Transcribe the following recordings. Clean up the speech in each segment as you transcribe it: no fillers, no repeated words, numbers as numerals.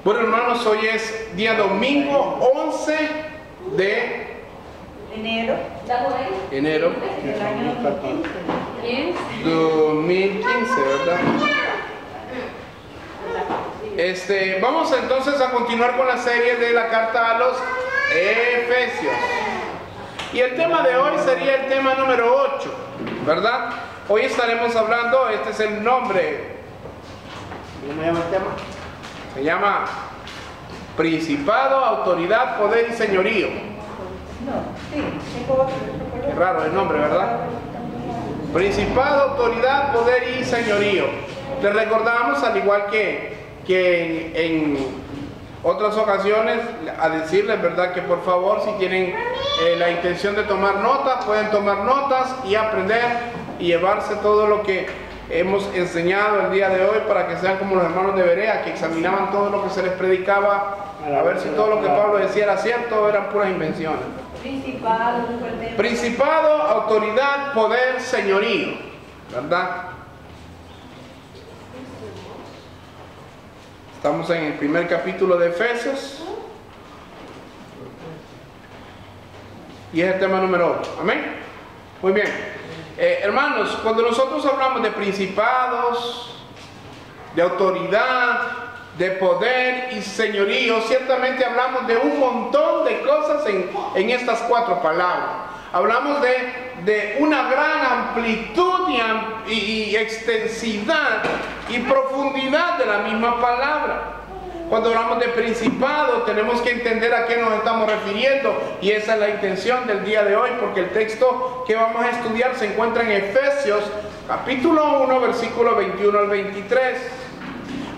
Bueno, hermanos, hoy es día domingo 11 de enero del año 2015, ¿verdad? Vamos entonces a continuar con la serie de la carta a los Efesios. Y el tema de hoy sería el tema número 8, ¿verdad? Hoy estaremos hablando, este es el nombre. ¿Cómo se llama el tema? Se llama Principado, Autoridad, Poder y Señorío. Qué raro el nombre, ¿verdad? Principado, Autoridad, Poder y Señorío. Les recordamos, al igual que en otras ocasiones, a decirles, ¿verdad?, que por favor, si tienen la intención de tomar notas, pueden tomar notas y aprender y llevarse todo lo que hemos enseñado el día de hoy, para que sean como los hermanos de Berea, que examinaban todo lo que se les predicaba, a ver si todo lo que Pablo decía era cierto o eran puras invenciones. Principado, autoridad, poder, señorío, ¿verdad? Estamos en el primer capítulo de Efesios y es el tema número 8. Amén. Muy bien. Hermanos, cuando nosotros hablamos de principados, de autoridad, de poder y señorío, ciertamente hablamos de un montón de cosas en estas cuatro palabras. Hablamos de una gran amplitud y extensidad y profundidad de la misma palabra. Cuando hablamos de principado, tenemos que entender a qué nos estamos refiriendo, y esa es la intención del día de hoy, porque el texto que vamos a estudiar se encuentra en Efesios capítulo 1, versículo 21 al 23.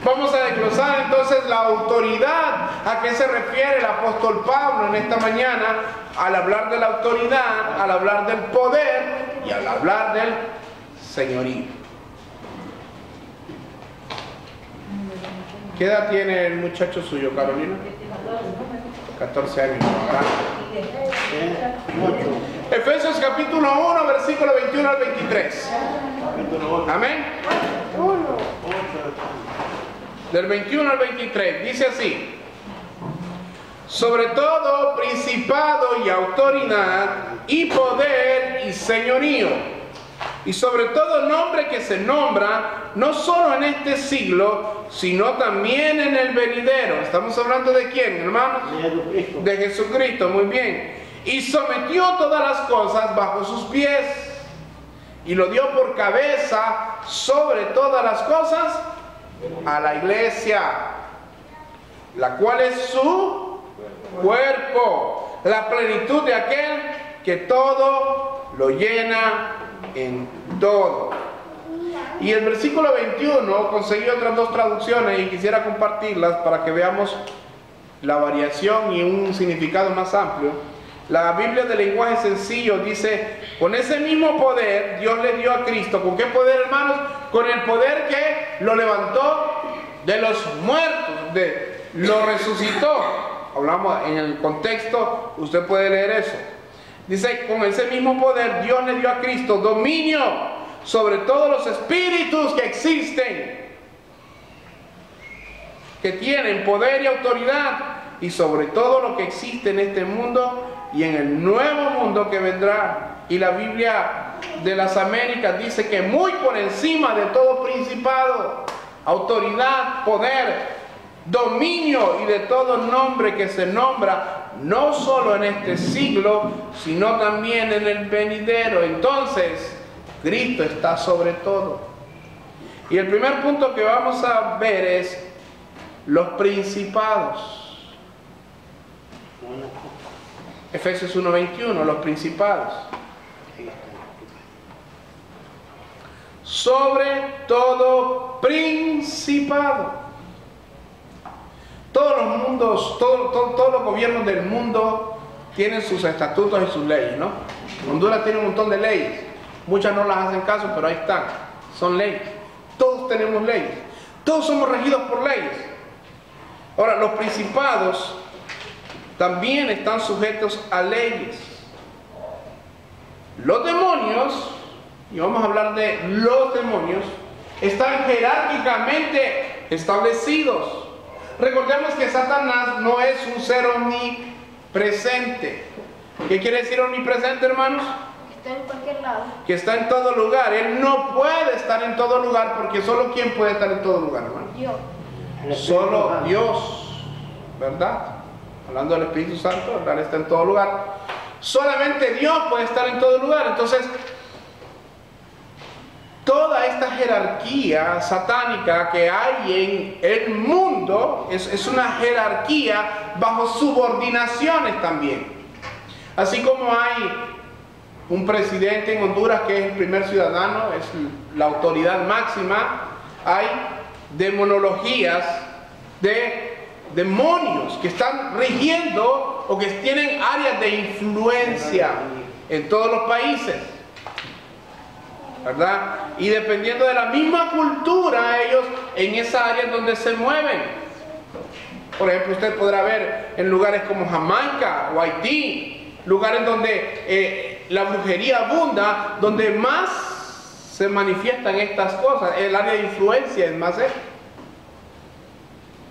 Vamos a desglosar entonces la autoridad, a qué se refiere el apóstol Pablo en esta mañana, al hablar de la autoridad, al hablar del poder y al hablar del señorío. ¿Qué edad tiene el muchacho suyo, Carolina? 14 años. Efesios capítulo 1, versículo 21 al 23. Amén. Del 21 al 23, dice así: sobre todo principado y autoridad y poder y señorío, y sobre todo nombre que se nombra no solo en este siglo, sino también en el venidero. ¿Estamos hablando de quién, hermanos? De Jesucristo, muy bien. Y sometió todas las cosas bajo sus pies, y lo dio por cabeza sobre todas las cosas a la iglesia, la cual es su cuerpo, la plenitud de aquel que todo lo llena en todo. Y el versículo 21, conseguí otras dos traducciones y quisiera compartirlas para que veamos la variación y un significado más amplio. La Biblia de lenguaje sencillo dice: con ese mismo poder Dios le dio a Cristo. ¿Con qué poder, hermanos? Con el poder que lo levantó de los muertos, lo resucitó. Hablamos en el contexto, usted puede leer eso. Dice: con ese mismo poder Dios le dio a Cristo dominio sobre todos los espíritus que existen, que tienen poder y autoridad, y sobre todo lo que existe en este mundo y en el nuevo mundo que vendrá. Y la Biblia de las Américas dice que muy por encima de todo principado, autoridad, poder, dominio y de todo nombre que se nombra, no solo en este siglo, sino también en el venidero. Entonces, Cristo está sobre todo. Y el primer punto que vamos a ver es los principados. Efesios 1:21, los principados. Sobre todo principado. Todos los mundos, todos los gobiernos del mundo tienen sus estatutos y sus leyes, ¿no? Honduras tiene un montón de leyes. Muchas no las hacen caso, pero ahí están. Son leyes. Todos tenemos leyes. Todos somos regidos por leyes. Ahora, los principados también están sujetos a leyes. Los demonios, y vamos a hablar de los demonios, están jerárquicamente establecidos. Recordemos que Satanás no es un ser omnipresente. ¿Qué quiere decir omnipresente, hermanos? Está en cualquier lado. Que está en todo lugar. Él no puede estar en todo lugar, porque solo ¿quién puede estar en todo lugar, hermano? Dios. Solo Dios, ¿verdad? Hablando del Espíritu Santo, ¿verdad? Él está en todo lugar. Solamente Dios puede estar en todo lugar. Entonces, toda esta jerarquía satánica que hay en el mundo es una jerarquía bajo subordinaciones también. Así como hay un presidente en Honduras que es el primer ciudadano, es la autoridad máxima, hay demonologías de demonios que están rigiendo o que tienen áreas de influencia en todos los países, ¿verdad? Y dependiendo de la misma cultura, ellos en esa área en donde se mueven. Por ejemplo, usted podrá ver en lugares como Jamaica o Haití, lugares donde la brujería abunda, donde más se manifiestan estas cosas. El área de influencia es más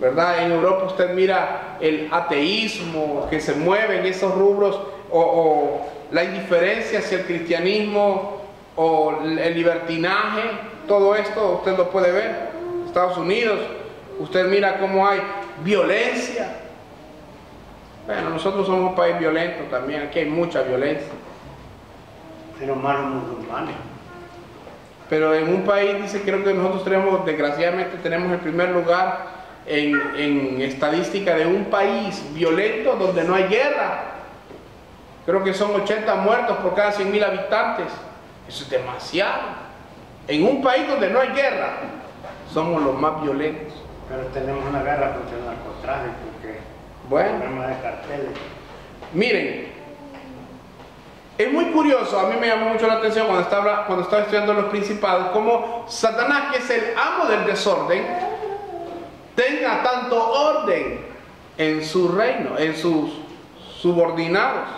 ¿verdad? En Europa usted mira el ateísmo que se mueve en esos rubros, o la indiferencia hacia el cristianismo, o el libertinaje. Todo esto usted lo puede ver. Estados Unidos, usted mira cómo hay violencia. Bueno, nosotros somos un país violento también, aquí hay mucha violencia. Pero malos musulmanes. Pero en un país, dice, creo que nosotros tenemos, desgraciadamente, tenemos el primer lugar en estadística de un país violento donde no hay guerra. Creo que son 80 muertos por cada 100.000 habitantes. Eso es demasiado. En un país donde no hay guerra, somos los más violentos. Pero tenemos una guerra contra el narcotráfico, que bueno, problema de carteles. Miren, es muy curioso, a mí me llamó mucho la atención cuando estaba estudiando los principados, cómo Satanás, que es el amo del desorden, tenga tanto orden en su reino, en sus subordinados,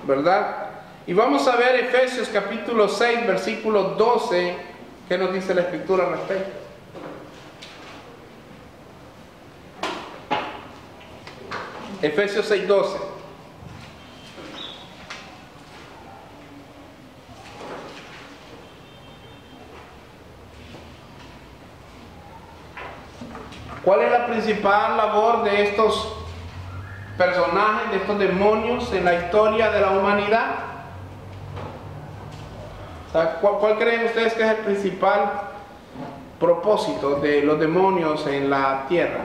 ¿verdad? Y vamos a ver Efesios capítulo 6, versículo 12, ¿qué nos dice la Escritura al respecto? Efesios 6, 12. ¿Cuál es la principal labor de estos personajes, de estos demonios en la historia de la humanidad? O sea, ¿cuál creen ustedes que es el principal propósito de los demonios en la tierra?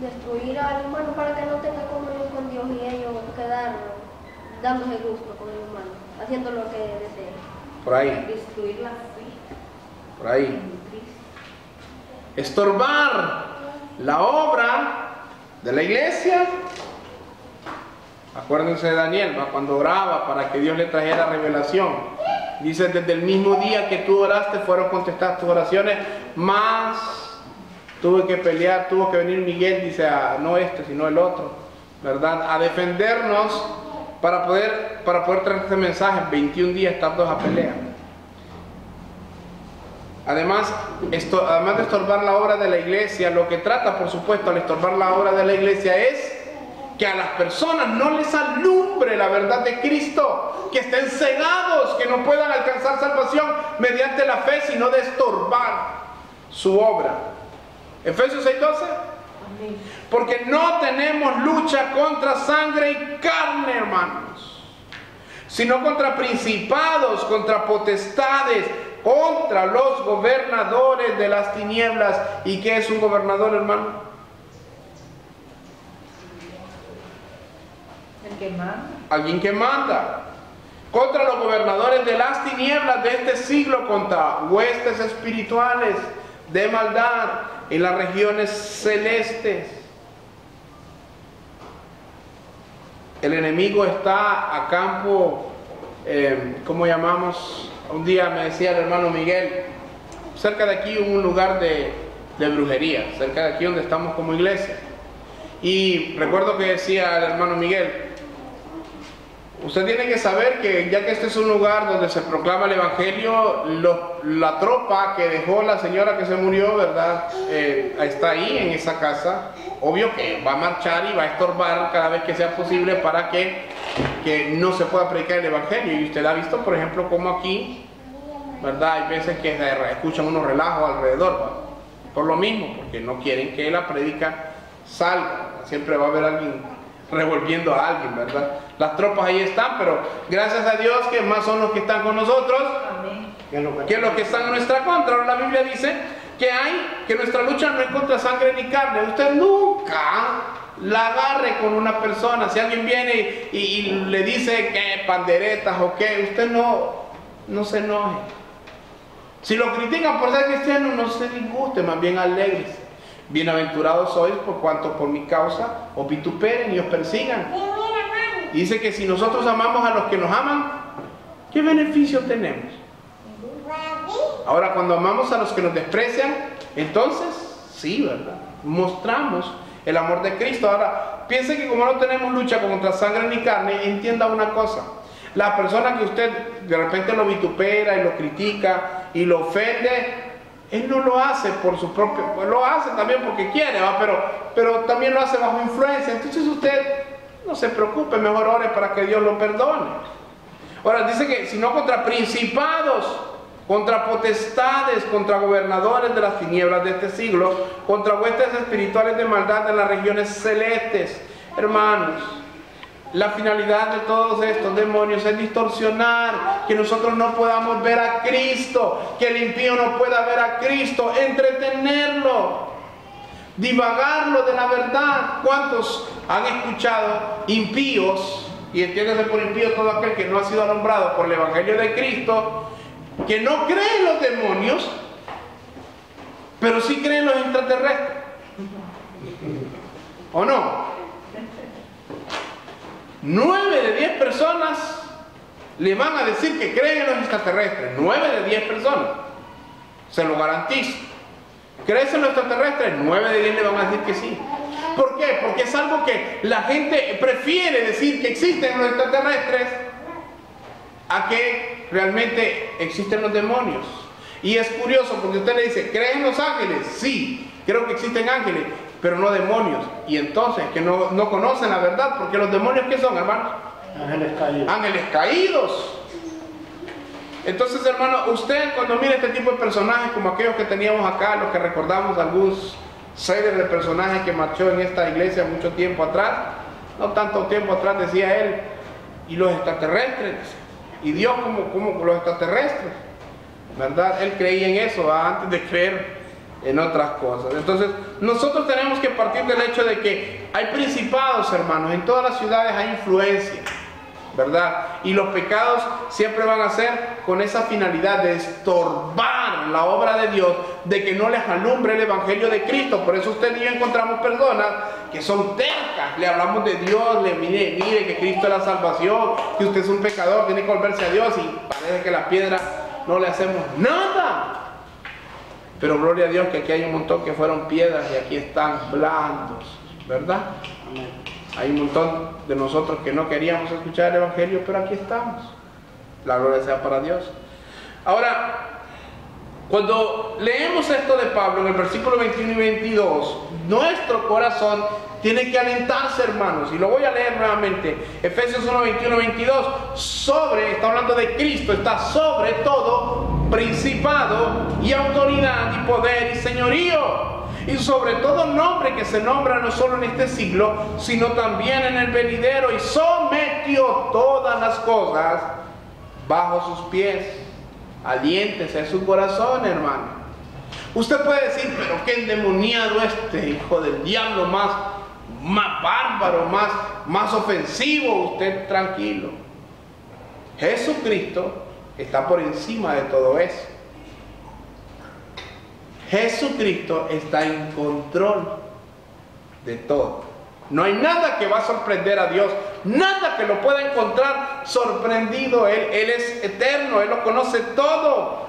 Destruir al humano para que no tenga comunión con Dios y ellos quedar dándose gusto con el humano, haciendo lo que deseen. Por ahí. Destruir la fe. Por ahí. Estorbar la obra de la iglesia. Acuérdense de Daniel, ¿va? Cuando oraba para que Dios le trajera revelación. Dice, desde el mismo día que tú oraste fueron contestadas tus oraciones, más tuve que pelear, tuvo que venir Miguel, dice, no este, sino el otro, ¿verdad? A defendernos para poder traer este mensaje. 21 días tantos a pelear. Además de estorbar la obra de la iglesia, lo que trata, por supuesto, al estorbar la obra de la iglesia es que a las personas no les alumbre la verdad de Cristo, que estén cegados, que no puedan alcanzar salvación mediante la fe, sino de estorbar su obra. Efesios 6:12. Porque no tenemos lucha contra sangre y carne, hermanos, sino contra principados, contra potestades, contra los gobernadores de las tinieblas. ¿Y qué es un gobernador, hermano? El que manda. Alguien que manda. Contra los gobernadores de las tinieblas de este siglo, contra huestes espirituales de maldad en las regiones celestes. El enemigo está a campo, ¿cómo llamamos? Un día me decía el hermano Miguel, cerca de aquí hubo un lugar de brujería, cerca de aquí donde estamos como iglesia. Y recuerdo que decía el hermano Miguel, Usted tiene que saber que ya que este es un lugar donde se proclama el Evangelio, la tropa que dejó la señora que se murió, ¿verdad? Está ahí en esa casa. Obvio que va a marchar y va a estorbar cada vez que sea posible para que no se pueda predicar el Evangelio. Y usted ha visto, por ejemplo, como aquí, ¿verdad? Hay veces que escuchan unos relajos alrededor, ¿verdad? Por lo mismo, porque no quieren que la predica salga. Siempre va a haber alguien revolviendo a alguien, ¿verdad? Las tropas ahí están, pero gracias a Dios que más son los que están con nosotros. Amén. Que los que están en nuestra contra. Ahora la Biblia dice que nuestra lucha no es contra sangre ni carne. Usted nunca la agarre con una persona. Si alguien viene y le dice que panderetas o qué, usted no se enoje. Si lo critican por ser cristiano, no se disguste, más bien alégrese. Bienaventurados sois por cuanto por mi causa os vituperen y os persigan. Y dice que si nosotros amamos a los que nos aman, ¿qué beneficio tenemos? Ahora, cuando amamos a los que nos desprecian, entonces, sí, ¿verdad? Mostramos el amor de Cristo. Ahora, piense que como no tenemos lucha contra sangre ni carne, entienda una cosa. La persona que usted de repente lo vitupera y lo critica y lo ofende, él no lo hace por su propio, pues lo hace también porque quiere, ¿va? Pero también lo hace bajo influencia. Entonces usted no se preocupe, mejor ore para que Dios lo perdone. Ahora dice que si no contra principados, contra potestades, contra gobernadores de las tinieblas de este siglo, contra huestes espirituales de maldad en las regiones celestes. Hermanos, la finalidad de todos estos demonios es distorsionar, que nosotros no podamos ver a Cristo, que el impío no pueda ver a Cristo, entretenerlo, divagarlo de la verdad. ¿Cuántos han escuchado impíos, y entiéndase por impío todo aquel que no ha sido alumbrado por el Evangelio de Cristo, que no cree en los demonios, pero sí cree en los extraterrestres? ¿O no? 9 de 10 personas le van a decir que creen en los extraterrestres. 9 de 10 personas, se lo garantizo. ¿Crees en los extraterrestres? 9 de 10 le van a decir que sí. ¿Por qué? Porque es algo que la gente prefiere decir que existen los extraterrestres a que realmente existen los demonios. Y es curioso porque usted le dice, ¿crees en los ángeles? Sí, creo que existen ángeles, pero no demonios. Y entonces que no conocen la verdad, porque los demonios, ¿qué son, hermanos? Ángeles caídos. Ángeles caídos. Entonces, hermano, usted cuando mire este tipo de personajes como aquellos que teníamos acá, los que recordamos algunos series de personajes que marchó en esta iglesia mucho tiempo atrás, no tanto tiempo atrás, decía él, y los extraterrestres, y Dios como los extraterrestres, ¿verdad? Él creía en eso antes de creer en otras cosas. Entonces nosotros tenemos que partir del hecho de que hay principados, hermanos, en todas las ciudades hay influencia, ¿verdad? Y los pecados siempre van a ser con esa finalidad de estorbar la obra de Dios, de que no les alumbre el Evangelio de Cristo. Por eso usted y yo encontramos personas que son tercas, le hablamos de Dios, le mire que Cristo es la salvación, que usted es un pecador, tiene que volverse a Dios, y parece que la piedra no le hacemos nada. Pero gloria a Dios que aquí hay un montón que fueron piedras y aquí están blandos, ¿verdad? Hay un montón de nosotros que no queríamos escuchar el Evangelio, pero aquí estamos. La gloria sea para Dios. Ahora, cuando leemos esto de Pablo en el versículo 21 y 22, nuestro corazón tiene que alentarse, hermanos. Y lo voy a leer nuevamente. Efesios 1, 21, 22. Está hablando de Cristo, está sobre todo principado y autoridad y poder y señorío, y sobre todo nombre que se nombra no solo en este siglo, sino también en el venidero, y sometió todas las cosas bajo sus pies. Aliéntese en su corazón, hermano. Usted puede decir, pero qué endemoniado este hijo del diablo, más bárbaro, más ofensivo. Usted tranquilo. Jesucristo está por encima de todo eso. Jesucristo está en control de todo. No hay nada que va a sorprender a Dios, nada que lo pueda encontrar sorprendido. Él es eterno, Él lo conoce todo,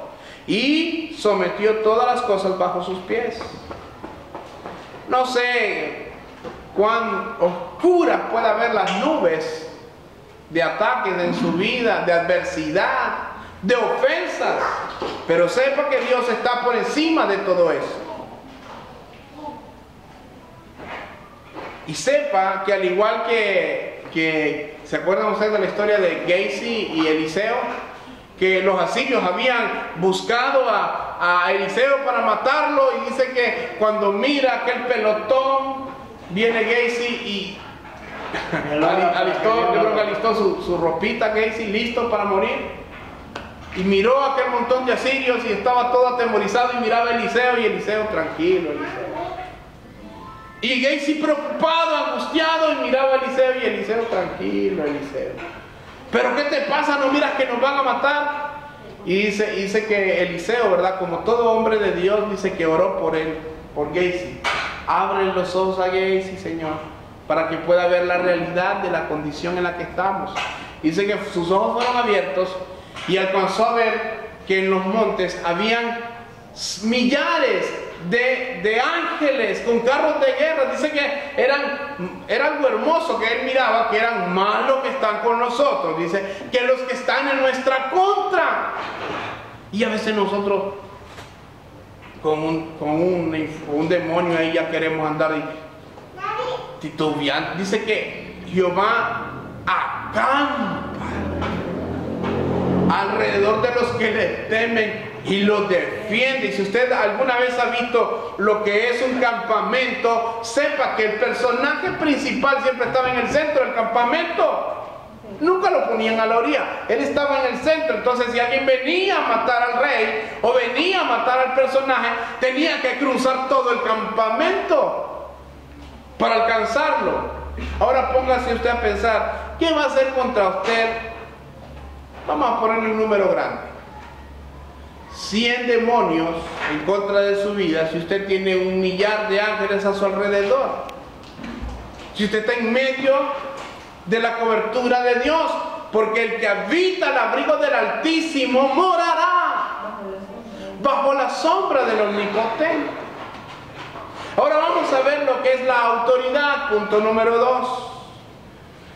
y sometió todas las cosas bajo sus pies. No sé cuán oscuras pueda haber las nubes de ataques en su vida, de adversidad, de ofensas. Pero sepa que Dios está por encima de todo eso. Y sepa que al igual que ¿se acuerdan ustedes de la historia de Gehazi y Eliseo? Que los asirios habían buscado a Eliseo para matarlo, y dice que cuando mira aquel pelotón, viene Gehazi y alistó, yo creo que alistó su ropita Gehazi, listo para morir. Y miró a aquel montón de asirios y estaba todo atemorizado, y miraba a Eliseo, y Eliseo tranquilo, Eliseo. Y Gehazi preocupado, angustiado, y miraba a Eliseo, y Eliseo tranquilo, Eliseo. ¿Pero qué te pasa? ¿No miras que nos van a matar? Y dice que Eliseo, ¿verdad? Como todo hombre de Dios, dice que oró por él, por Gehazi. Abre los ojos a Gehazi, Señor, para que pueda ver la realidad de la condición en la que estamos. Dice que sus ojos fueron abiertos y alcanzó a ver que en los montes habían millares de ángeles con carros de guerra. Dice que era algo hermoso que él miraba, que eran más los que están con nosotros, dice, que los que están en nuestra contra. Y a veces nosotros con un demonio ahí ya queremos andar titubeando. Dice que Jehová acampa alrededor de los que le temen y los defiende. Y si usted alguna vez ha visto lo que es un campamento, sepa que el personaje principal siempre estaba en el centro del campamento. Nunca lo ponían a la orilla, él estaba en el centro. Entonces si alguien venía a matar al rey o venía a matar al personaje, tenía que cruzar todo el campamento para alcanzarlo. Ahora póngase usted a pensar, ¿qué va a hacer contra usted? Vamos a ponerle un número grande, 100 demonios en contra de su vida, si usted tiene 1 millar de ángeles a su alrededor, si usted está en medio de la cobertura de Dios, porque el que habita al abrigo del Altísimo morará bajo la sombra del Omnipotente. Ahora vamos a ver lo que es la autoridad, punto número 2.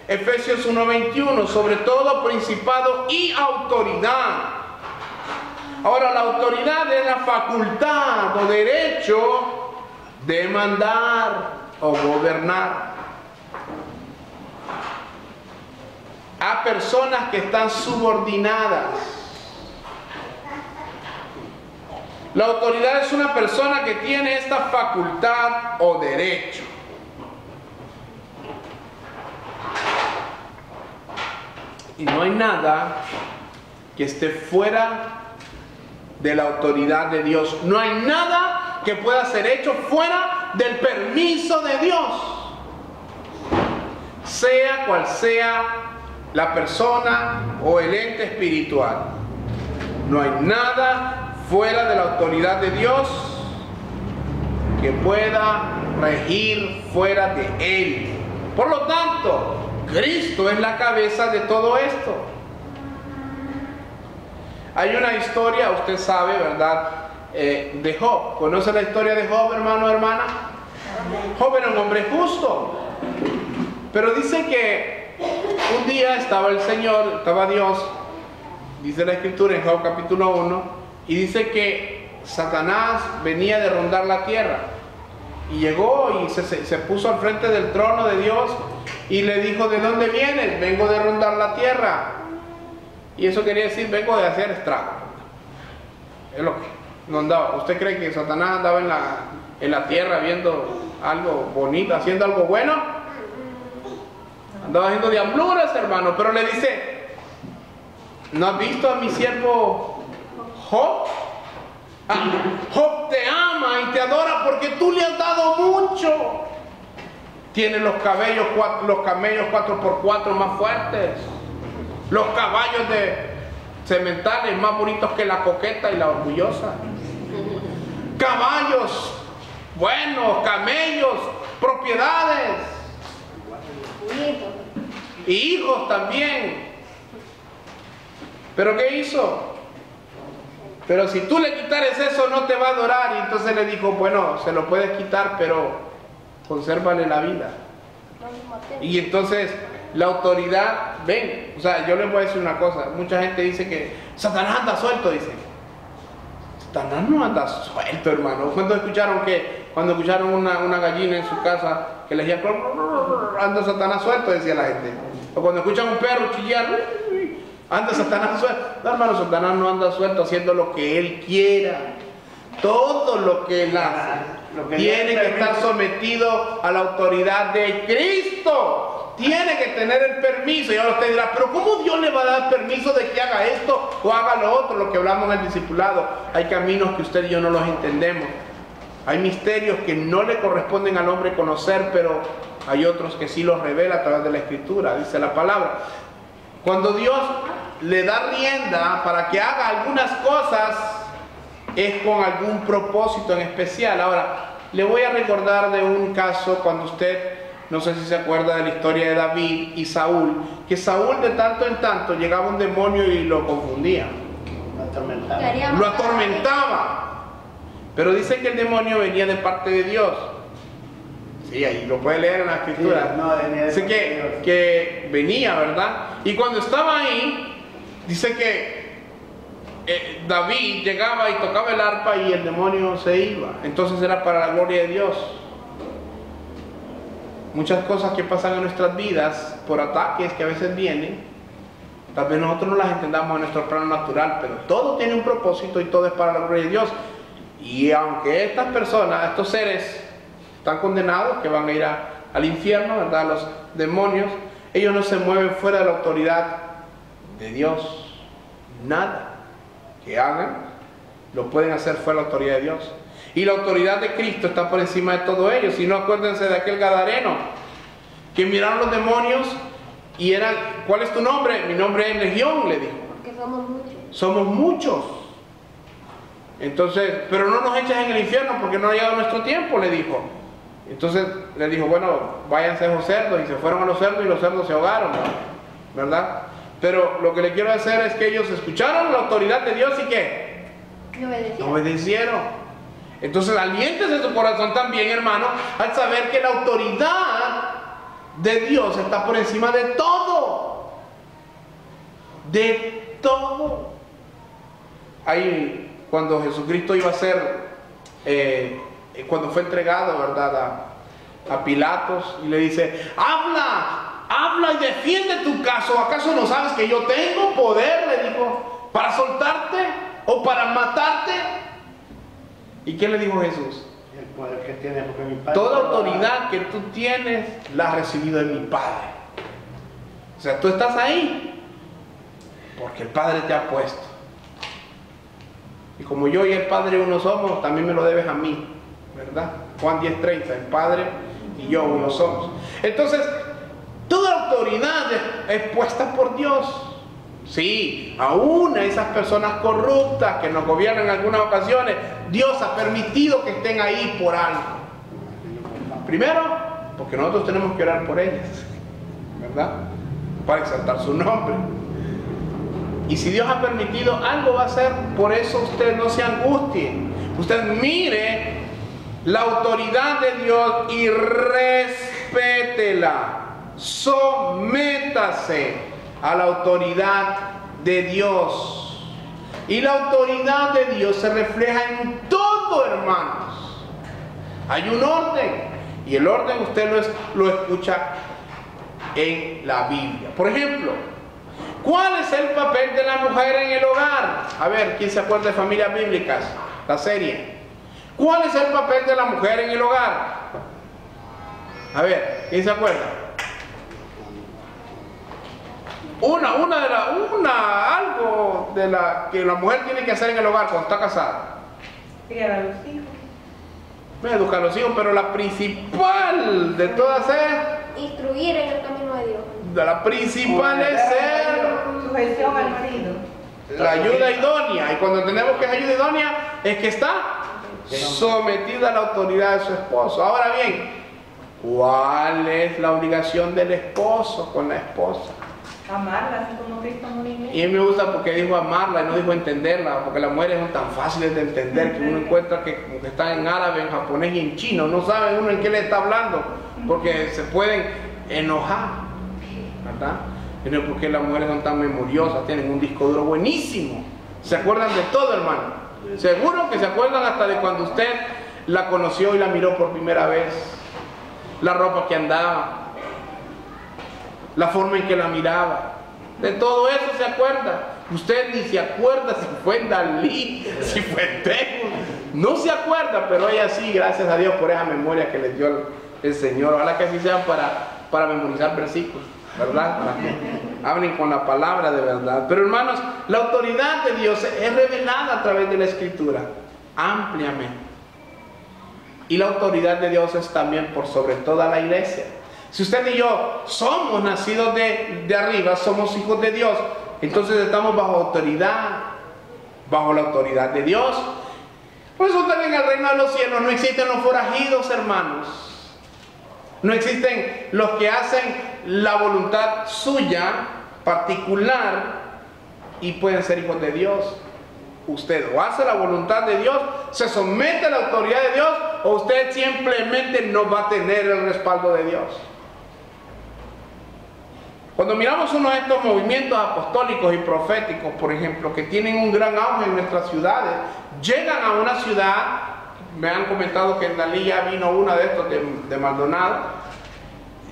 Efesios 1:21, sobre todo principado y autoridad. Ahora, la autoridad es la facultad o derecho de mandar o gobernar a personas que están subordinadas. La autoridad es una persona que tiene esta facultad o derecho. Y no hay nada que esté fuera de la autoridad de Dios. No hay nada que pueda ser hecho fuera del permiso de Dios. Sea cual sea la persona o el ente espiritual, no hay nada fuera de la autoridad de Dios que pueda regir fuera de Él. Por lo tanto, Cristo es la cabeza de todo esto. Hay una historia, usted sabe, ¿verdad? De Job. ¿Conoce la historia de Job, hermano, hermana? Job era un hombre justo. Pero dice que un día estaba el Señor, estaba Dios, dice la Escritura en Job capítulo 1, y dice que Satanás venía de rondar la tierra. Y llegó y se puso al frente del trono de Dios y le dijo: ¿de dónde vienes? Vengo de rondar la tierra. Y eso quería decir: vengo de hacer estrago. Es lo que no andaba. ¿Usted cree que Satanás andaba en la tierra viendo algo bonito, haciendo algo bueno? Andaba haciendo diabluras, hermano. Pero le dice: ¿no has visto a mi siervo Job? Job te ama y te adora porque tú le has dado mucho. Tiene los camellos 4x4 más fuertes, los caballos de sementales más bonitos que la coqueta y la orgullosa, caballos buenos, camellos, propiedades y hijos también. ¿Pero qué hizo? Pero si tú le quitares eso, no te va a adorar. Y entonces le dijo: bueno, se lo puedes quitar, pero consérvale la vida. Y entonces la autoridad, ven, o sea, yo les voy a decir una cosa, mucha gente dice que Satanás anda suelto, dice. Satanás no anda suelto, hermano. Cuando escucharon una gallina en su casa que le decía, anda Satanás suelto, decía la gente. O cuando escuchan un perro chillar, anda Satanás suelto. No, hermano, Satanás no anda suelto haciendo lo que él quiera. Todo lo que él hace tiene que estar sometido a la autoridad de Cristo. Tiene que tener el permiso. Y ahora usted dirá, pero ¿cómo Dios le va a dar permiso de que haga esto o haga lo otro? Lo que hablamos en el discipulado. Hay caminos que usted y yo no los entendemos. Hay misterios que no le corresponden al hombre conocer, pero hay otros que sí los revela a través de la Escritura, dice la palabra. Cuando Dios le da rienda para que haga algunas cosas, es con algún propósito en especial. Ahora, le voy a recordar de un caso cuando usted, no sé si se acuerda de la historia de David y Saúl, que Saúl de tanto en tanto llegaba un demonio y lo confundía. Lo atormentaba. Pero dice que el demonio venía de parte de Dios. Sí, ahí lo puede leer en la Escritura. Sí, no, dice que venía, ¿verdad? Y cuando estaba ahí, dice que David llegaba y tocaba el arpa y el demonio se iba. Entonces era para la gloria de Dios. Muchas cosas que pasan en nuestras vidas por ataques que a veces vienen, tal vez nosotros no las entendamos en nuestro plano natural, pero todo tiene un propósito y todo es para la gloria de Dios. Y aunque estas personas, estos seres están condenados, que van a ir al infierno, ¿verdad? Los demonios, ellos no se mueven fuera de la autoridad de Dios. Nada que hagan lo pueden hacer fuera de la autoridad de Dios. Y la autoridad de Cristo está por encima de todo ello. Si no, acuérdense de aquel gadareno que miraron los demonios y eran, ¿cuál es tu nombre? Mi nombre es Legión, le dijo. Porque somos muchos. Somos muchos. Entonces, pero no nos eches en el infierno porque no ha llegado nuestro tiempo, le dijo. Entonces le dijo, bueno, váyanse a los cerdos, y se fueron a los cerdos y los cerdos se ahogaron, ¿verdad? Pero lo que le quiero hacer es que ellos escucharon la autoridad de Dios y ¿qué? Obedecieron. Entonces aliéntese su corazón también, hermano, al saber que la autoridad de Dios está por encima de todo. De todo. Ahí, cuando Jesucristo iba a ser, cuando fue entregado, ¿verdad?, a Pilatos, y le dice, habla y defiende tu caso. ¿Acaso no sabes que yo tengo poder, le dijo, para soltarte o para matarte? ¿Y qué le dijo Jesús? El poder que tiene, porque mi Padre... Toda autoridad que tú tienes la has recibido de mi Padre. O sea, tú estás ahí porque el Padre te ha puesto. Y como yo y el Padre uno somos, también me lo debes a mí, ¿verdad? Juan 10:30, el Padre y yo uno somos. Entonces, toda autoridad es puesta por Dios. Sí, aún a esas personas corruptas que nos gobiernan en algunas ocasiones, Dios ha permitido que estén ahí por algo. Primero, porque nosotros tenemos que orar por ellas, ¿verdad? Para exaltar su nombre. Y si Dios ha permitido, algo va a hacer. Por eso usted no se angustie. Usted mire la autoridad de Dios y respétela. Sométase a la autoridad de Dios. Y la autoridad de Dios se refleja en todo, hermanos. Hay un orden, y el orden usted lo escucha en la Biblia. Por ejemplo, ¿cuál es el papel de la mujer en el hogar? A ver, ¿quién se acuerda de Familias Bíblicas? La serie. ¿Cuál es el papel de la mujer en el hogar? A ver, ¿quién se acuerda? Algo de la que la mujer tiene que hacer en el hogar cuando está casada. Criar a los hijos. Educar a los hijos, pero la principal de todas es instruir en el camino de Dios. La principal es ser sujeción al marido. La ayuda idónea. Y cuando entendemos que es ayuda idónea, es que está sometida a la autoridad de su esposo. Ahora bien, ¿cuál es la obligación del esposo con la esposa? Amarla, así como Cristo amó la iglesia. Y a mí me gusta porque dijo amarla y no dijo entenderla, porque las mujeres son tan fáciles de entender que uno encuentra que como que están en árabe, en japonés y en chino, no sabe uno en qué le está hablando, porque se pueden enojar, ¿verdad? Y no es porque las mujeres son tan memoriosas, tienen un disco duro buenísimo. Se acuerdan de todo, hermano. Seguro que se acuerdan hasta de cuando usted la conoció y la miró por primera vez. La ropa que andaba, la forma en que la miraba. De todo eso se acuerda. Usted ni se acuerda si fue en Dalí, si fue en Tejo. No se acuerda, pero ella sí, gracias a Dios por esa memoria que les dio el Señor. Ojalá que así sean para memorizar versículos, ¿verdad? Para que hablen con la palabra de verdad. Pero hermanos, la autoridad de Dios es revelada a través de la Escritura, ampliamente. Y la autoridad de Dios es también por sobre toda la iglesia. Si usted y yo somos nacidos de arriba, somos hijos de Dios, entonces estamos bajo autoridad, bajo la autoridad de Dios. Por eso también en el reino de los cielos no existen los forajidos, hermanos. No existen los que hacen la voluntad suya, particular, y pueden ser hijos de Dios. Usted o hace la voluntad de Dios, se somete a la autoridad de Dios, o usted simplemente no va a tener el respaldo de Dios. Cuando miramos uno de estos movimientos apostólicos y proféticos, por ejemplo, que tienen un gran auge en nuestras ciudades, llegan a una ciudad, me han comentado que en Dalí ya vino una de estos de Maldonado,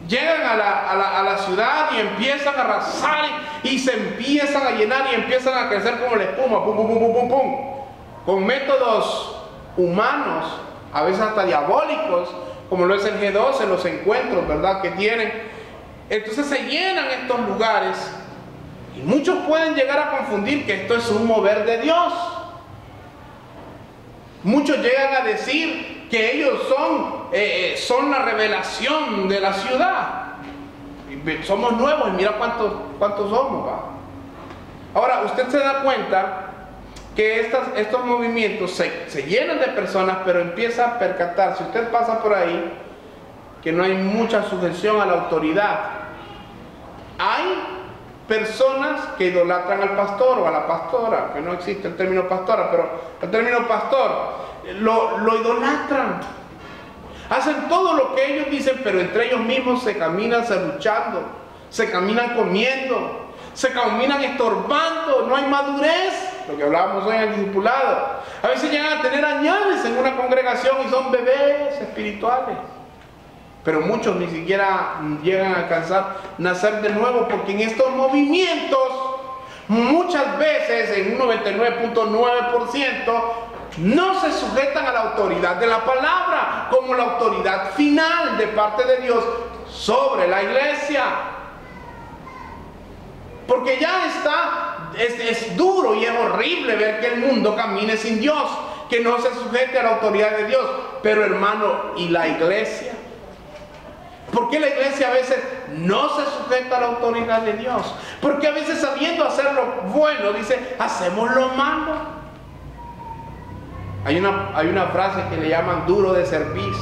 llegan a la ciudad y empiezan a arrasar y se empiezan a llenar y empiezan a crecer como la espuma, pum, pum, pum, pum, pum, pum, con métodos humanos, a veces hasta diabólicos, como lo es el G12, los encuentros, ¿verdad?, que tienen. Entonces se llenan estos lugares y muchos pueden llegar a confundir que esto es un mover de Dios. Muchos llegan a decir que ellos son la revelación de la ciudad. Somos nuevos y mira cuántos somos, ¿va? Ahora, usted se da cuenta que estos movimientos se llenan de personas, pero empieza a percatar, si usted pasa por ahí, que no hay mucha sujeción a la autoridad. Hay personas que idolatran al pastor o a la pastora, que no existe el término pastora, pero el término pastor lo idolatran. Hacen todo lo que ellos dicen, pero entre ellos mismos se caminan serruchando, se caminan comiendo, se caminan estorbando, no hay madurez, lo que hablábamos hoy en el discipulado. A veces llegan a tener añales en una congregación y son bebés espirituales. Pero muchos ni siquiera llegan a alcanzar nacer de nuevo, porque en estos movimientos muchas veces, en un 99.9%, no se sujetan a la autoridad de la palabra como la autoridad final de parte de Dios sobre la iglesia. Porque ya es duro y es horrible ver que el mundo camine sin Dios, que no se sujete a la autoridad de Dios. Pero hermano, ¿y la iglesia? ¿Por qué la iglesia a veces no se sujeta a la autoridad de Dios? Porque a veces, sabiendo hacer lo bueno, dice, hacemos lo malo. Hay una frase que le llaman duro de cerviz.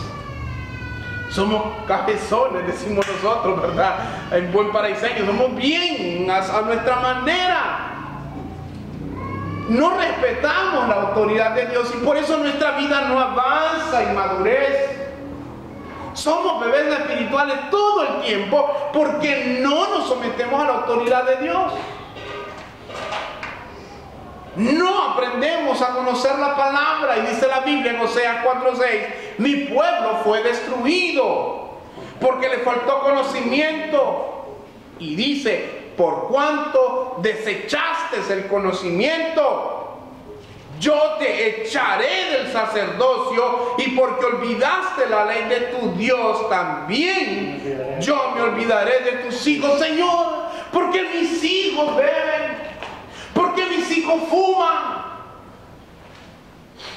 Somos cabezones, decimos nosotros, ¿verdad? En buen paraiseño, somos bien a nuestra manera. No respetamos la autoridad de Dios y por eso nuestra vida no avanza en madurez. Somos bebés espirituales todo el tiempo porque no nos sometemos a la autoridad de Dios. No aprendemos a conocer la palabra, y dice la Biblia en Oseas 4:6, mi pueblo fue destruido porque le faltó conocimiento. Y dice, por cuanto desechaste el conocimiento, yo te echaré del sacerdocio, y porque olvidaste la ley de tu Dios, también yo me olvidaré de tus hijos. Señor, porque mis hijos beben, porque mis hijos fuman,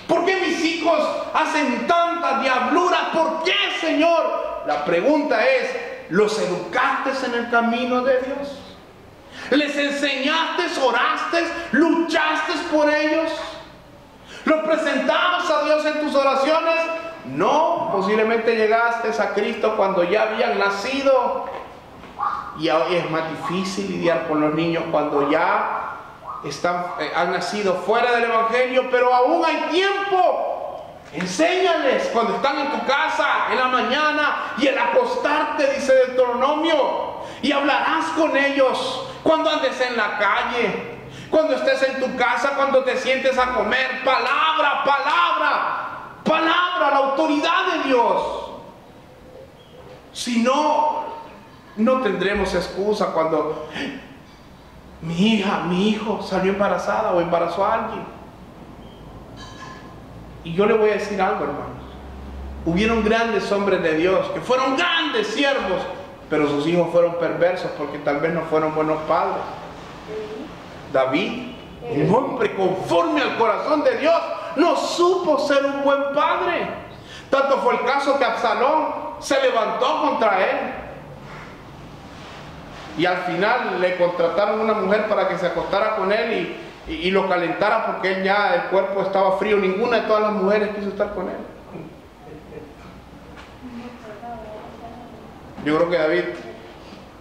porque mis hijos hacen tantas diabluras. ¿Por qué, Señor? La pregunta es, ¿los educaste en el camino de Dios? ¿Les enseñaste, oraste, luchaste por ellos? ¿Los presentabas a Dios en tus oraciones? No, posiblemente llegaste a Cristo cuando ya habían nacido. Y hoy es más difícil lidiar con los niños cuando ya han nacido fuera del Evangelio, pero aún hay tiempo. Enséñales cuando están en tu casa, en la mañana, y el acostarte, dice Deuteronomio, y hablarás con ellos cuando andes en la calle, cuando estés en tu casa, cuando te sientes a comer. Palabra, palabra, palabra, la autoridad de Dios. Si no, no tendremos excusa cuando mi hija, mi hijo salió embarazada o embarazó a alguien. Y yo le voy a decir algo, hermanos. Hubieron grandes hombres de Dios que fueron grandes siervos, pero sus hijos fueron perversos porque tal vez no fueron buenos padres. David, un hombre conforme al corazón de Dios, no supo ser un buen padre. Tanto fue el caso que Absalón se levantó contra él. Y al final le contrataron una mujer para que se acostara con él y lo calentara, porque él ya, el cuerpo estaba frío. Ninguna de todas las mujeres quiso estar con él. Yo creo que David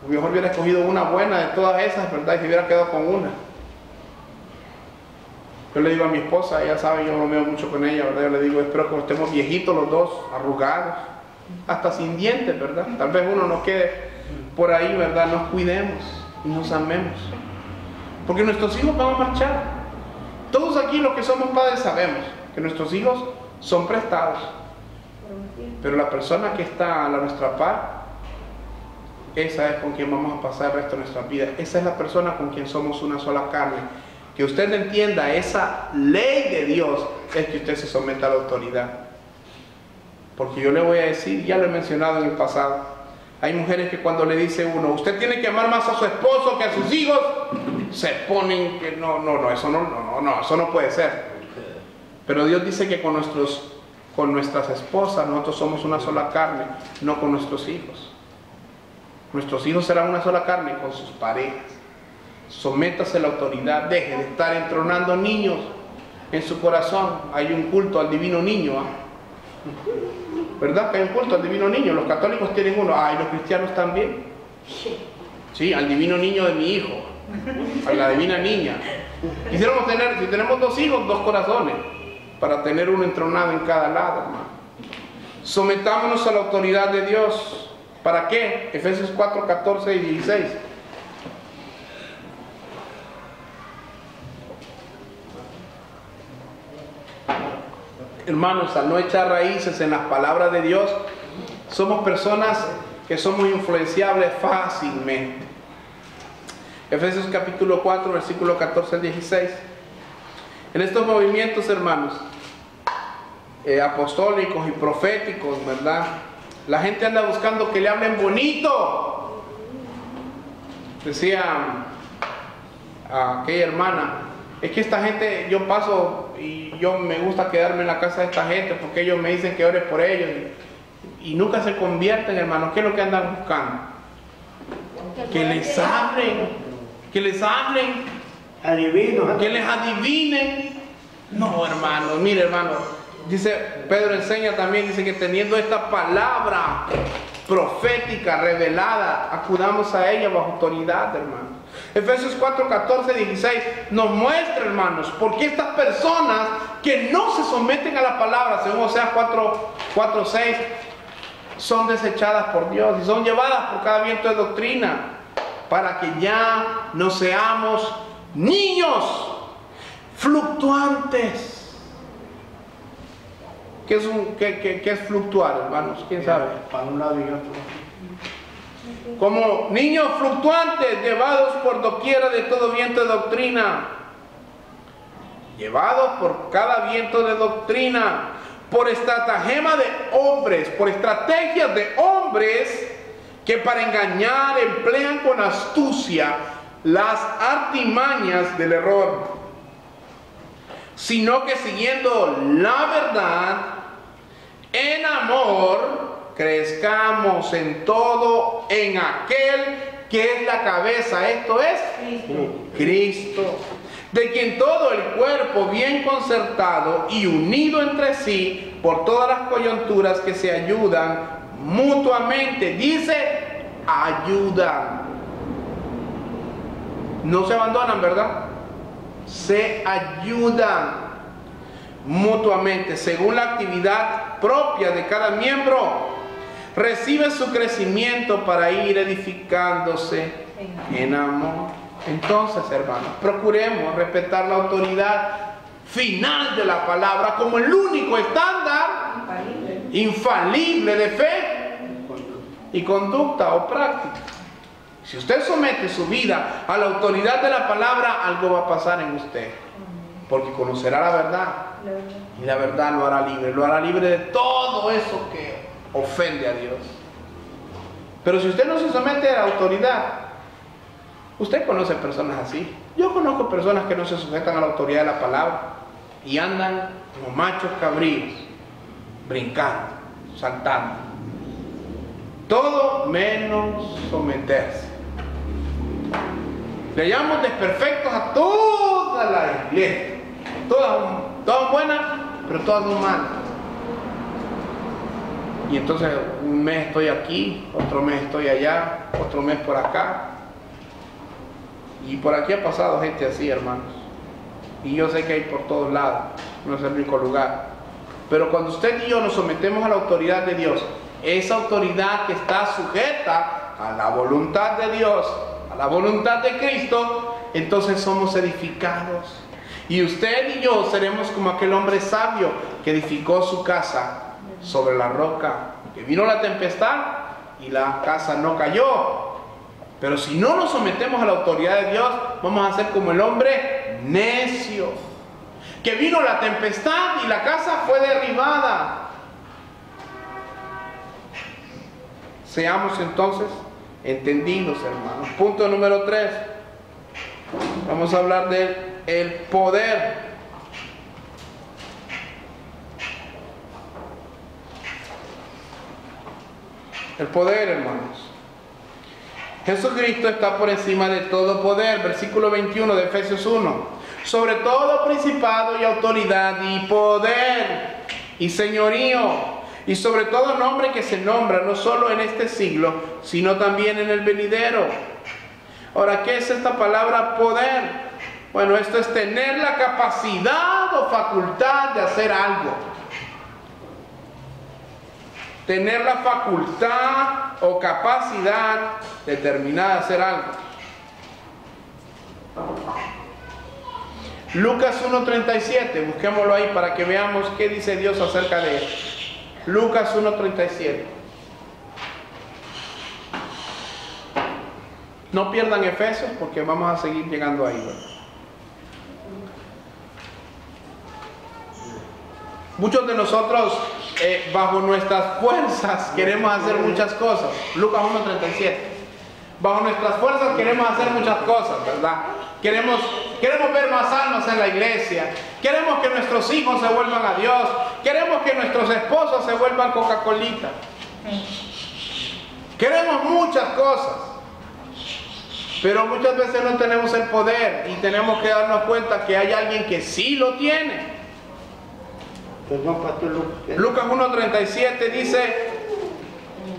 mejor hubiera escogido una buena de todas esas, ¿verdad? Y se hubiera quedado con una. Yo le digo a mi esposa, ella sabe, yo bromeo mucho con ella, ¿verdad? Yo le digo, espero que estemos viejitos los dos, arrugados, hasta sin dientes, ¿verdad? Tal vez uno nos quede por ahí, ¿verdad? Nos cuidemos y nos amemos, porque nuestros hijos van a marchar. Todos aquí los que somos padres sabemos que nuestros hijos son prestados, pero la persona que está a nuestra par, esa es con quien vamos a pasar el resto de nuestras vidas. Esa es la persona con quien somos una sola carne. Que usted entienda esa ley de Dios es que usted se someta a la autoridad. Porque yo le voy a decir, ya lo he mencionado en el pasado, hay mujeres que cuando le dice uno, usted tiene que amar más a su esposo que a sus hijos, se ponen que no, eso no puede ser. Pero Dios dice que con nuestras esposas nosotros somos una sola carne, no con nuestros hijos. Nuestros hijos serán una sola carne con sus parejas. Sométase a la autoridad, deje de estar entronando niños en su corazón. Hay un culto al divino niño, ¿verdad? Que hay un culto al divino niño. Los católicos tienen uno, y los cristianos también. Sí, al divino niño de mi hijo, a la divina niña. Quisiéramos tener, si tenemos dos hijos, dos corazones, para tener uno entronado en cada lado, hermano. Sometámonos a la autoridad de Dios. ¿Para qué? Efesios 4, 14 y 16. Hermanos, al no echar raíces en las palabras de Dios, somos personas que somos influenciables fácilmente. Efesios capítulo 4, versículo 14 al 16. En estos movimientos, hermanos, apostólicos y proféticos, ¿verdad? La gente anda buscando que le hablen bonito. Decía a aquella hermana, es que esta gente, yo paso y yo me gusta quedarme en la casa de esta gente porque ellos me dicen que ore por ellos y nunca se convierten, hermanos. ¿Qué es lo que andan buscando? Que les hablen, que les hablen, Adivinos. que les adivinen. No, hermano, mire, hermano, dice Pedro, enseña también, dice que teniendo esta palabra profética revelada, acudamos a ella bajo autoridad, hermano. Efesios 4, 14, 16 nos muestra, hermanos, por qué estas personas que no se someten a la palabra, según Oseas 4, 6, son desechadas por Dios y son llevadas por cada viento de doctrina, para que ya no seamos niños fluctuantes. ¿Qué es fluctuar, hermanos? ¿Quién sabe? Para un lado y otro. Como niños fluctuantes, llevados por doquiera de todo viento de doctrina. Llevados por cada viento de doctrina, por estratagema de hombres, por estrategias de hombres que para engañar emplean con astucia las artimañas del error, sino que siguiendo la verdad, en amor, crezcamos en todo en aquel que es la cabeza, esto es Cristo, de quien todo el cuerpo bien concertado y unido entre sí por todas las coyunturas que se ayudan mutuamente, dice, ayudan. No se abandonan, ¿verdad? Se ayudan mutuamente según la actividad propia de cada miembro. recibe su crecimiento para ir edificándose en amor. Entonces, hermanos, procuremos respetar la autoridad final de la palabra como el único estándar infalible de fe y conducta o práctica. Si usted somete su vida a la autoridad de la palabra, algo va a pasar en usted, porque conocerá la verdad y la verdad lo hará libre de todo eso que ofende a Dios. Pero si usted no se somete a la autoridad, usted conoce personas así. Yo conozco personas que no se sujetan a la autoridad de la palabra y andan como machos cabríos, brincando, saltando, todo menos someterse. Le llamamos desperfectos a toda la iglesia, todas buenas, pero todas son malas. Y entonces un mes estoy aquí, otro mes estoy allá, otro mes por acá. Y por aquí ha pasado gente así, hermanos. Y yo sé que hay por todos lados, no es el único lugar. Pero cuando usted y yo nos sometemos a la autoridad de Dios, esa autoridad que está sujeta a la voluntad de Dios, a la voluntad de Cristo, entonces somos edificados. Y usted y yo seremos como aquel hombre sabio que edificó su casa sobre la roca, que vino la tempestad y la casa no cayó. Pero si no nos sometemos a la autoridad de Dios, vamos a ser como el hombre necio, que vino la tempestad y la casa fue derribada. Seamos entonces entendidos, hermanos. Punto número 3. Vamos a hablar del poder. El poder, hermanos. Jesucristo está por encima de todo poder. Versículo 21 de Efesios 1. Sobre todo principado y autoridad y poder y señorío, y sobre todo nombre que se nombra no solo en este siglo, sino también en el venidero. Ahora, ¿qué es esta palabra poder? Bueno, esto es tener la capacidad o facultad de hacer algo. Tener la facultad o capacidad determinada de hacer algo. Lucas 1:37, busquémoslo ahí para que veamos qué dice Dios acerca de él. Lucas 1:37. No pierdan Efesios porque vamos a seguir llegando ahí, ¿verdad? Muchos de nosotros, bajo nuestras fuerzas, queremos hacer muchas cosas. Lucas 1:37. Bajo nuestras fuerzas queremos hacer muchas cosas, ¿verdad? Queremos ver más almas en la iglesia. Queremos que nuestros hijos se vuelvan a Dios. Queremos que nuestros esposos se vuelvan Coca-Colita. Queremos muchas cosas. Pero muchas veces no tenemos el poder y tenemos que darnos cuenta que hay alguien que sí lo tiene. Perdón, Pastor Lucas. Lucas 1:37 dice: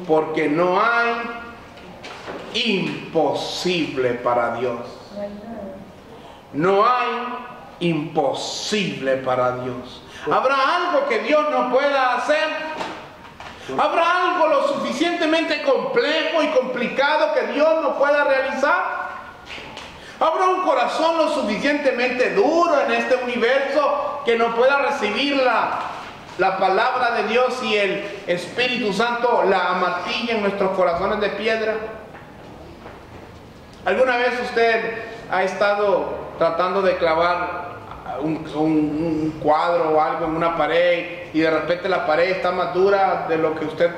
porque no hay imposible para Dios. No hay imposible para Dios. ¿Habrá algo que Dios no pueda hacer? ¿Habrá algo lo suficientemente complejo y complicado que Dios no pueda realizar? ¿Habrá un corazón lo suficientemente duro en este universo que no pueda recibir la palabra de Dios y el Espíritu Santo la amartilla en nuestros corazones de piedra? ¿Alguna vez usted ha estado tratando de clavar un cuadro o algo en una pared y de repente la pared está más dura de lo que usted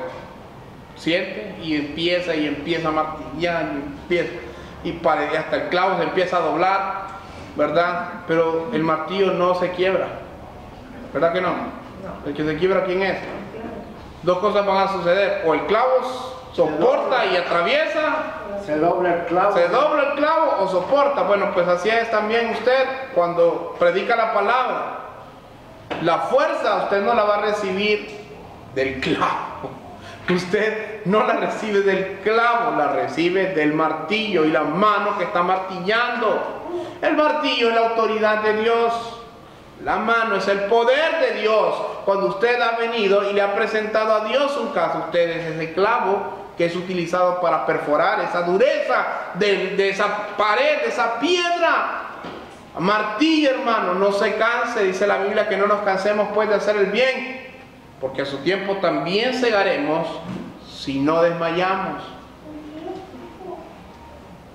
siente y empieza a martillar y hasta el clavo se empieza a doblar, ¿verdad? Pero el martillo no se quiebra, ¿verdad que no? El que se quiebra, ¿quién es? Dos cosas van a suceder: o el clavo soporta y atraviesa, se dobla el clavo o soporta. Bueno, pues así es también usted cuando predica la palabra. La fuerza usted no la va a recibir del clavo. Usted no la recibe del clavo, la recibe del martillo y la mano que está martillando. El martillo es la autoridad de Dios. La mano es el poder de Dios cuando usted ha venido y le ha presentado a Dios un caso, usted es ese clavo que es utilizado para perforar esa dureza de esa pared, de esa piedra. Martilla, hermano, no se canse, dice la Biblia, que no nos cansemos pues de hacer el bien, porque a su tiempo también segaremos si no desmayamos.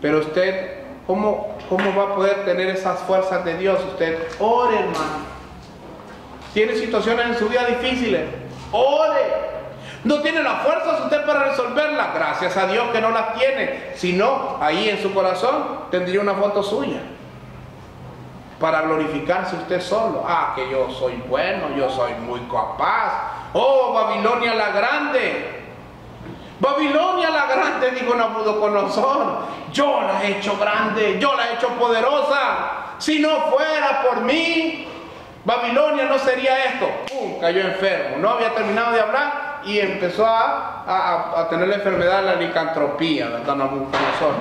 Pero usted, ¿cómo va a poder tener esas fuerzas de Dios? Usted ore, hermano. Tiene situaciones en su vida difíciles, ore. No tiene las fuerzas usted para resolverlas, gracias a Dios que no las tiene. Si no, ahí en su corazón tendría una foto suya para glorificarse usted solo. Ah, que yo soy bueno, yo soy muy capaz. Oh, Babilonia la grande. Babilonia la grande, dijo Nabucodonosor. Yo la he hecho grande, yo la he hecho poderosa. Si no fuera por mí, Babilonia no sería esto. Cayó enfermo, no había terminado de hablar y empezó a tener la enfermedad de la licantropía, ¿verdad? Nabucodonosor.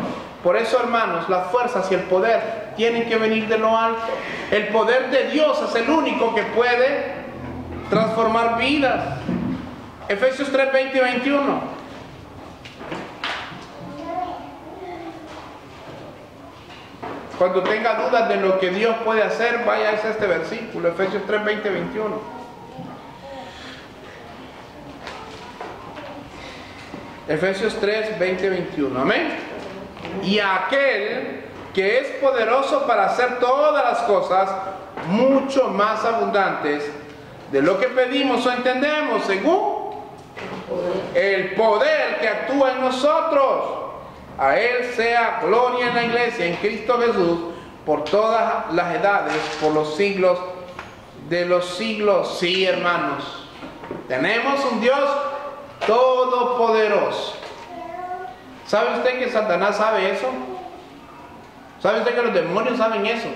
Por eso, hermanos, las fuerzas y el poder tienen que venir de lo alto. El poder de Dios es el único que puede transformar vidas. Efesios 3, 20 y 21. Cuando tenga dudas de lo que Dios puede hacer, vaya a este versículo, Efesios 3, 20 y 21. Efesios 3, 20 y 21. Amén. Y a aquel que es poderoso para hacer todas las cosas mucho más abundantes de lo que pedimos o entendemos, según el poder que actúa en nosotros. A Él sea gloria en la iglesia, en Cristo Jesús, por todas las edades, por los siglos de los siglos. Sí, hermanos, tenemos un Dios todopoderoso. ¿Sabe usted que Satanás sabe eso? ¿Sabe usted que los demonios saben eso?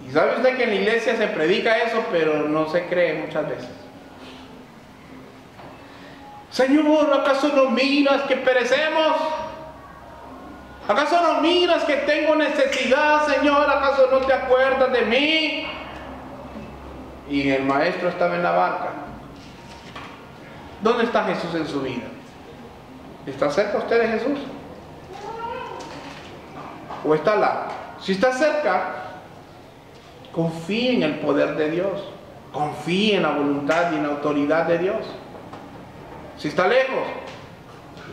Y sabe usted que en la iglesia se predica eso, pero no se cree muchas veces. Señor, ¿acaso no miras que perecemos? ¿Acaso no miras que tengo necesidad, Señor? ¿Acaso no te acuerdas de mí? Y el maestro estaba en la barca. ¿Dónde está Jesús en su vida? ¿Está cerca usted de Jesús? ¿O está al lado? Si está cerca, confíe en el poder de Dios. Confíe en la voluntad y en la autoridad de Dios. Si está lejos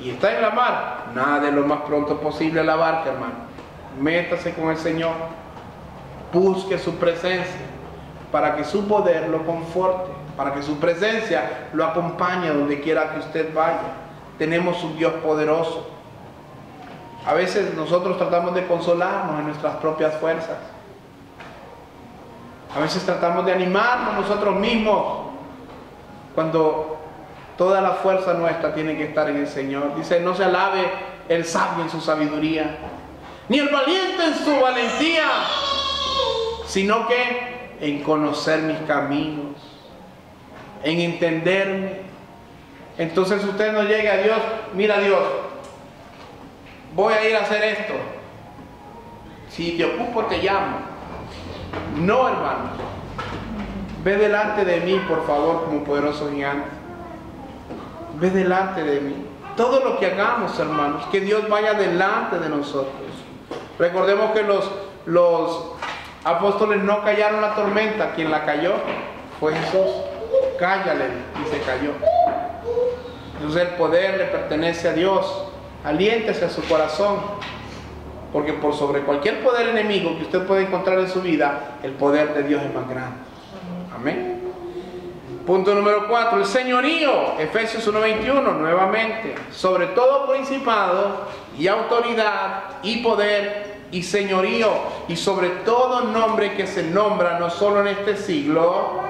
y está en la mar, nada de lo más pronto posible a la barca, hermano. Métase con el Señor. Busque su presencia para que su poder lo conforte, para que su presencia lo acompañe donde quiera que usted vaya. Tenemos un Dios poderoso. A veces nosotros tratamos de consolarnos en nuestras propias fuerzas. A veces tratamos de animarnos nosotros mismos, cuando toda la fuerza nuestra tiene que estar en el Señor. Dice, no se alabe el sabio en su sabiduría, ni el valiente en su valentía, sino que en conocer mis caminos, en entenderme. Entonces usted no llegue a Dios, mira Dios, voy a ir a hacer esto. Si te ocupo te llamo. No, hermano. Ve delante de mí, por favor, como poderoso gigante. Ve delante de mí. Todo lo que hagamos, hermanos, que Dios vaya delante de nosotros. Recordemos que los apóstoles no callaron la tormenta. Quien la cayó fue Jesús. Cállale, y se cayó. Entonces el poder le pertenece a Dios. Aliéntese a su corazón, porque por sobre cualquier poder enemigo que usted pueda encontrar en su vida, el poder de Dios es más grande. Amén. Punto número 4, el señorío. Efesios 1:21, nuevamente, sobre todo principado y autoridad y poder y señorío, y sobre todo nombre que se nombra no solo en este siglo,